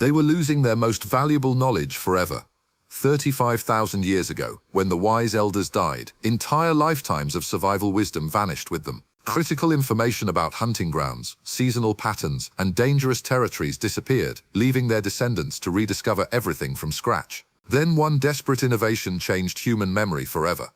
They were losing their most valuable knowledge forever. 35,000 years ago, when the wise elders died, entire lifetimes of survival wisdom vanished with them. Critical information about hunting grounds, seasonal patterns, and dangerous territories disappeared, leaving their descendants to rediscover everything from scratch. Then one desperate innovation changed human memory forever.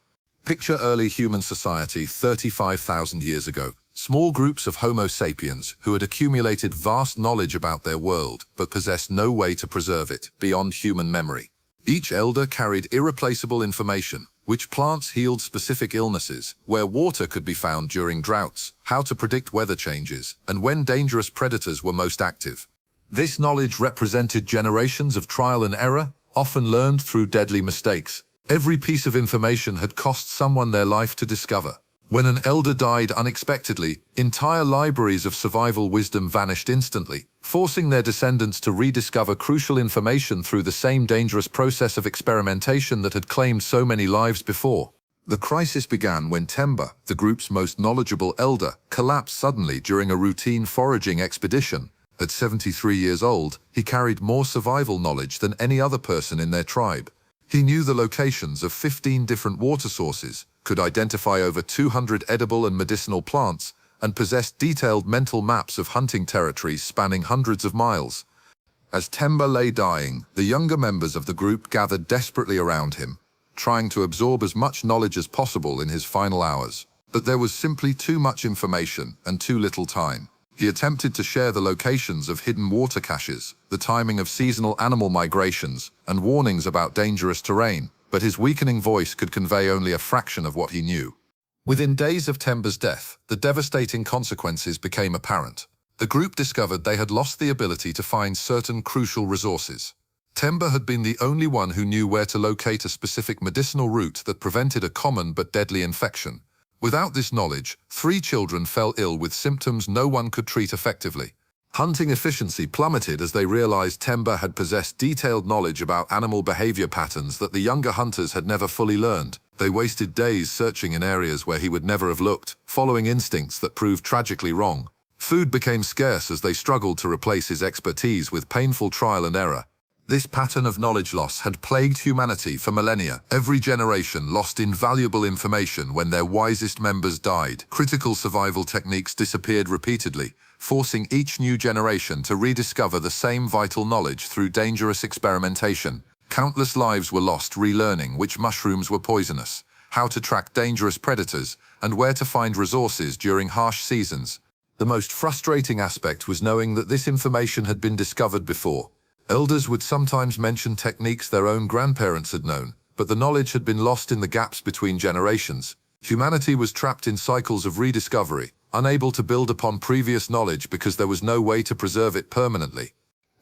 Picture early human society 35,000 years ago. Small groups of Homo sapiens who had accumulated vast knowledge about their world but possessed no way to preserve it beyond human memory. Each elder carried irreplaceable information: which plants healed specific illnesses, where water could be found during droughts, how to predict weather changes, and when dangerous predators were most active. This knowledge represented generations of trial and error, often learned through deadly mistakes. Every piece of information had cost someone their life to discover. When an elder died unexpectedly, entire libraries of survival wisdom vanished instantly, forcing their descendants to rediscover crucial information through the same dangerous process of experimentation that had claimed so many lives before. The crisis began when Temba, the group's most knowledgeable elder, collapsed suddenly during a routine foraging expedition. At 73 years old, he carried more survival knowledge than any other person in their tribe. He knew the locations of 15 different water sources, could identify over 200 edible and medicinal plants, and possessed detailed mental maps of hunting territories spanning hundreds of miles. As Temba lay dying, the younger members of the group gathered desperately around him, trying to absorb as much knowledge as possible in his final hours. But there was simply too much information and too little time. He attempted to share the locations of hidden water caches, the timing of seasonal animal migrations, and warnings about dangerous terrain, but his weakening voice could convey only a fraction of what he knew. Within days of Temba's death, the devastating consequences became apparent. The group discovered they had lost the ability to find certain crucial resources. Temba had been the only one who knew where to locate a specific medicinal route that prevented a common but deadly infection. Without this knowledge, 3 children fell ill with symptoms no one could treat effectively. Hunting efficiency plummeted as they realized Temba had possessed detailed knowledge about animal behavior patterns that the younger hunters had never fully learned. They wasted days searching in areas where he would never have looked, following instincts that proved tragically wrong. Food became scarce as they struggled to replace his expertise with painful trial and error. This pattern of knowledge loss had plagued humanity for millennia. Every generation lost invaluable information when their wisest members died. Critical survival techniques disappeared repeatedly, forcing each new generation to rediscover the same vital knowledge through dangerous experimentation. Countless lives were lost relearning which mushrooms were poisonous, how to track dangerous predators, and where to find resources during harsh seasons. The most frustrating aspect was knowing that this information had been discovered before. Elders would sometimes mention techniques their own grandparents had known, but the knowledge had been lost in the gaps between generations. Humanity was trapped in cycles of rediscovery, unable to build upon previous knowledge because there was no way to preserve it permanently.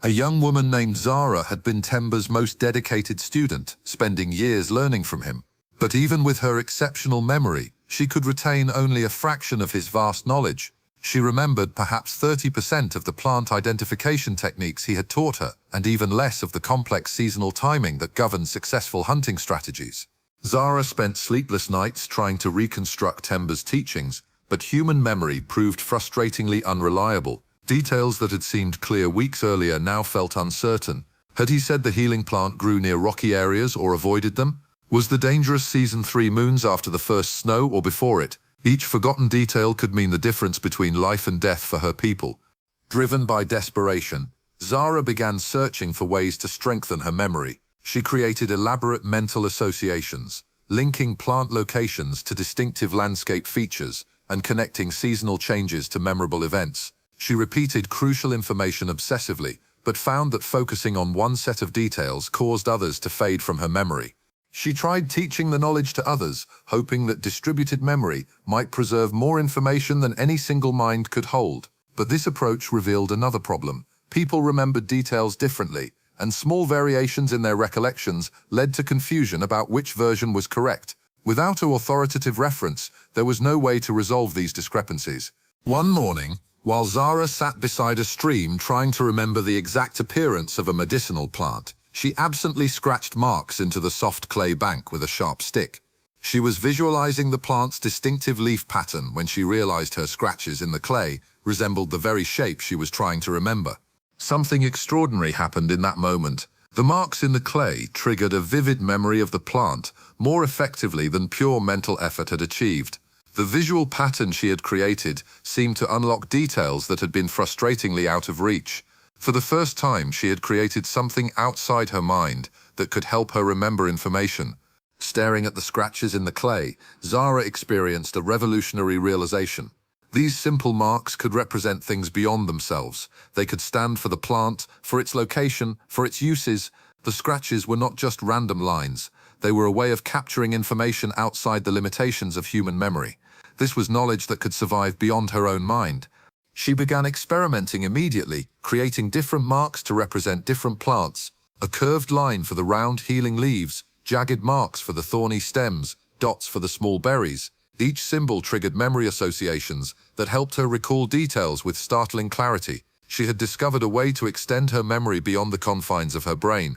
A young woman named Zara had been Temba's most dedicated student, spending years learning from him. But even with her exceptional memory, she could retain only a fraction of his vast knowledge. She remembered perhaps 30% of the plant identification techniques he had taught her, and even less of the complex seasonal timing that governed successful hunting strategies. Zara spent sleepless nights trying to reconstruct Temba's teachings, but human memory proved frustratingly unreliable. Details that had seemed clear weeks earlier now felt uncertain. Had he said the healing plant grew near rocky areas or avoided them? Was the dangerous season 3 moons after the first snow or before it? Each forgotten detail could mean the difference between life and death for her people. Driven by desperation, Zara began searching for ways to strengthen her memory. She created elaborate mental associations, linking plant locations to distinctive landscape features and connecting seasonal changes to memorable events. She repeated crucial information obsessively, but found that focusing on one set of details caused others to fade from her memory. She tried teaching the knowledge to others, hoping that distributed memory might preserve more information than any single mind could hold. But this approach revealed another problem. People remembered details differently, and small variations in their recollections led to confusion about which version was correct. Without an authoritative reference, there was no way to resolve these discrepancies. One morning, while Zara sat beside a stream trying to remember the exact appearance of a medicinal plant, she absently scratched marks into the soft clay bank with a sharp stick. She was visualizing the plant's distinctive leaf pattern when she realized her scratches in the clay resembled the very shape she was trying to remember. Something extraordinary happened in that moment. The marks in the clay triggered a vivid memory of the plant more effectively than pure mental effort had achieved. The visual pattern she had created seemed to unlock details that had been frustratingly out of reach. For the first time, she had created something outside her mind that could help her remember information. Staring at the scratches in the clay, Zara experienced a revolutionary realization. These simple marks could represent things beyond themselves. They could stand for the plant, for its location, for its uses. The scratches were not just random lines. They were a way of capturing information outside the limitations of human memory. This was knowledge that could survive beyond her own mind. She began experimenting immediately, creating different marks to represent different plants. A curved line for the round, healing leaves, jagged marks for the thorny stems, dots for the small berries. Each symbol triggered memory associations that helped her recall details with startling clarity. She had discovered a way to extend her memory beyond the confines of her brain.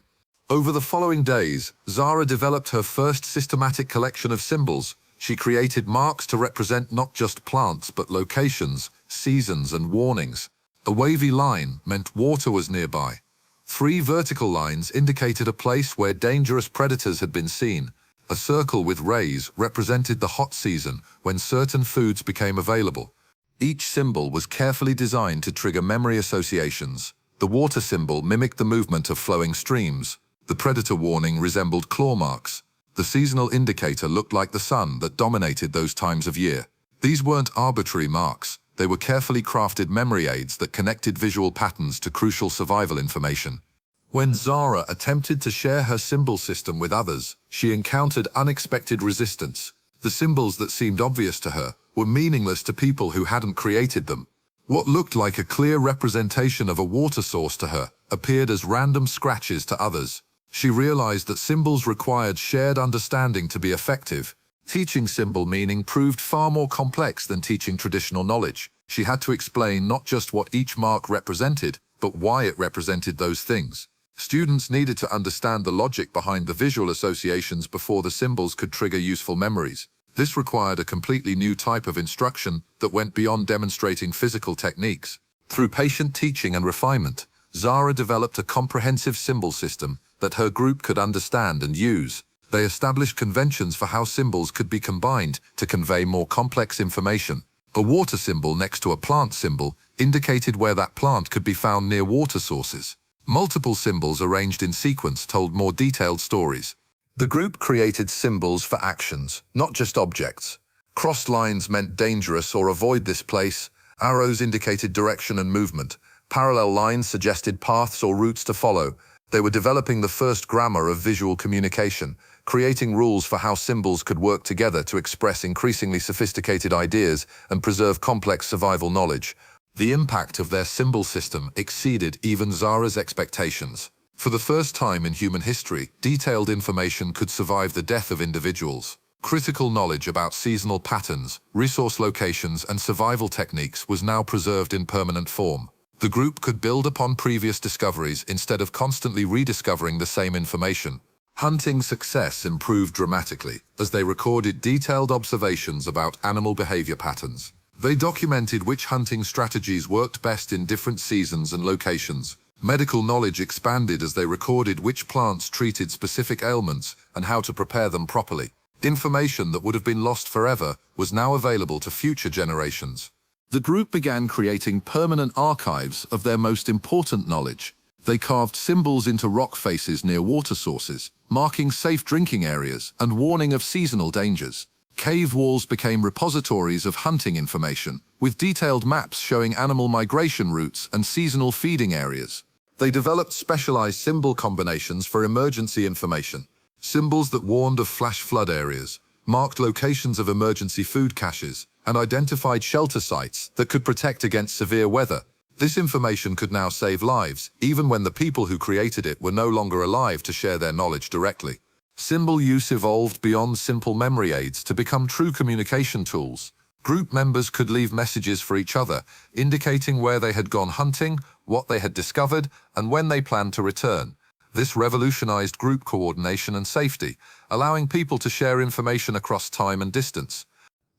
Over the following days, Zara developed her first systematic collection of symbols. She created marks to represent not just plants, but locations, seasons, and warnings. A wavy line meant water was nearby. 3 vertical lines indicated a place where dangerous predators had been seen. A circle with rays represented the hot season when certain foods became available. Each symbol was carefully designed to trigger memory associations. The water symbol mimicked the movement of flowing streams. The predator warning resembled claw marks. The seasonal indicator looked like the sun that dominated those times of year. These weren't arbitrary marks. They were carefully crafted memory aids that connected visual patterns to crucial survival information. When Zara attempted to share her symbol system with others, she encountered unexpected resistance. The symbols that seemed obvious to her were meaningless to people who hadn't created them. What looked like a clear representation of a water source to her appeared as random scratches to others. She realized that symbols required shared understanding to be effective. Teaching symbol meaning proved far more complex than teaching traditional knowledge. She had to explain not just what each mark represented, but why it represented those things. Students needed to understand the logic behind the visual associations before the symbols could trigger useful memories. This required a completely new type of instruction that went beyond demonstrating physical techniques. Through patient teaching and refinement, Zara developed a comprehensive symbol system that her group could understand and use. They established conventions for how symbols could be combined to convey more complex information. A water symbol next to a plant symbol indicated where that plant could be found near water sources. Multiple symbols arranged in sequence told more detailed stories. The group created symbols for actions, not just objects. Crossed lines meant dangerous or avoid this place. Arrows indicated direction and movement. Parallel lines suggested paths or routes to follow. They were developing the first grammar of visual communication, creating rules for how symbols could work together to express increasingly sophisticated ideas and preserve complex survival knowledge. The impact of their symbol system exceeded even Zara's expectations. For the first time in human history, detailed information could survive the death of individuals. Critical knowledge about seasonal patterns, resource locations, and survival techniques was now preserved in permanent form. The group could build upon previous discoveries instead of constantly rediscovering the same information. Hunting success improved dramatically as they recorded detailed observations about animal behavior patterns. They documented which hunting strategies worked best in different seasons and locations. Medical knowledge expanded as they recorded which plants treated specific ailments and how to prepare them properly. Information that would have been lost forever was now available to future generations. The group began creating permanent archives of their most important knowledge. They carved symbols into rock faces near water sources, marking safe drinking areas and warning of seasonal dangers. Cave walls became repositories of hunting information, with detailed maps showing animal migration routes and seasonal feeding areas. They developed specialized symbol combinations for emergency information. Symbols that warned of flash flood areas, marked locations of emergency food caches, and identified shelter sites that could protect against severe weather. This information could now save lives, even when the people who created it were no longer alive to share their knowledge directly. Symbol use evolved beyond simple memory aids to become true communication tools. Group members could leave messages for each other, indicating where they had gone hunting, what they had discovered, and when they planned to return. This revolutionized group coordination and safety, allowing people to share information across time and distance.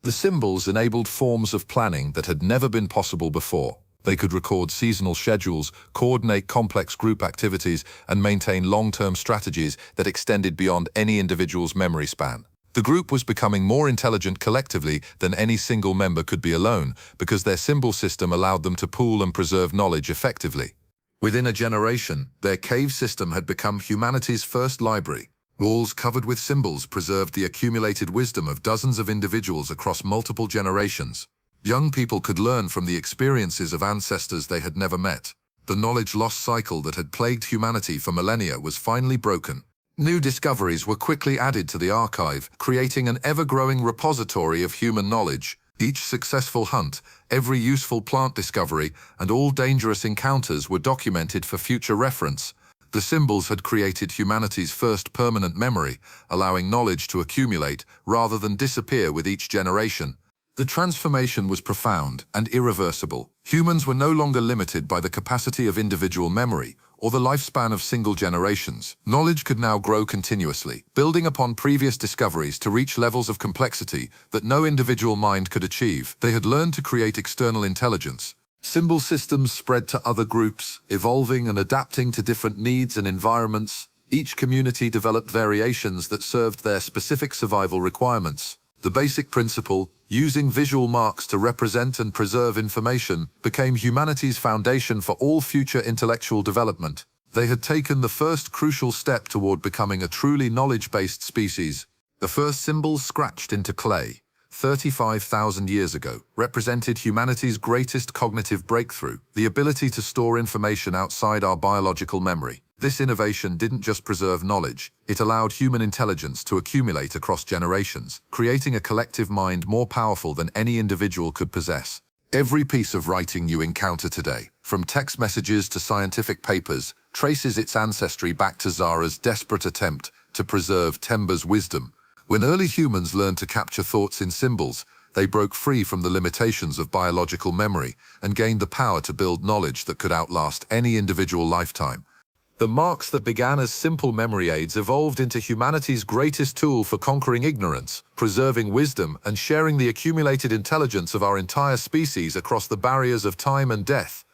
The symbols enabled forms of planning that had never been possible before. They could record seasonal schedules, coordinate complex group activities, and maintain long-term strategies that extended beyond any individual's memory span. The group was becoming more intelligent collectively than any single member could be alone, because their symbol system allowed them to pool and preserve knowledge effectively. Within a generation, their cave system had become humanity's first library. Walls covered with symbols preserved the accumulated wisdom of dozens of individuals across multiple generations. Young people could learn from the experiences of ancestors they had never met. The knowledge loss cycle that had plagued humanity for millennia was finally broken. New discoveries were quickly added to the archive, creating an ever-growing repository of human knowledge. Each successful hunt, every useful plant discovery, and all dangerous encounters were documented for future reference. The symbols had created humanity's first permanent memory, allowing knowledge to accumulate rather than disappear with each generation. The transformation was profound and irreversible. Humans were no longer limited by the capacity of individual memory or the lifespan of single generations. Knowledge could now grow continuously, building upon previous discoveries to reach levels of complexity that no individual mind could achieve. They had learned to create external intelligence. Symbol systems spread to other groups, evolving and adapting to different needs and environments. Each community developed variations that served their specific survival requirements. The basic principle, using visual marks to represent and preserve information, became humanity's foundation for all future intellectual development. They had taken the first crucial step toward becoming a truly knowledge-based species. The first symbols scratched into clay, 35,000 years ago, represented humanity's greatest cognitive breakthrough, the ability to store information outside our biological memory. This innovation didn't just preserve knowledge, it allowed human intelligence to accumulate across generations, creating a collective mind more powerful than any individual could possess. Every piece of writing you encounter today, from text messages to scientific papers, traces its ancestry back to Zara's desperate attempt to preserve Temba's wisdom. When early humans learned to capture thoughts in symbols, they broke free from the limitations of biological memory and gained the power to build knowledge that could outlast any individual lifetime. The marks that began as simple memory aids evolved into humanity's greatest tool for conquering ignorance, preserving wisdom, and sharing the accumulated intelligence of our entire species across the barriers of time and death.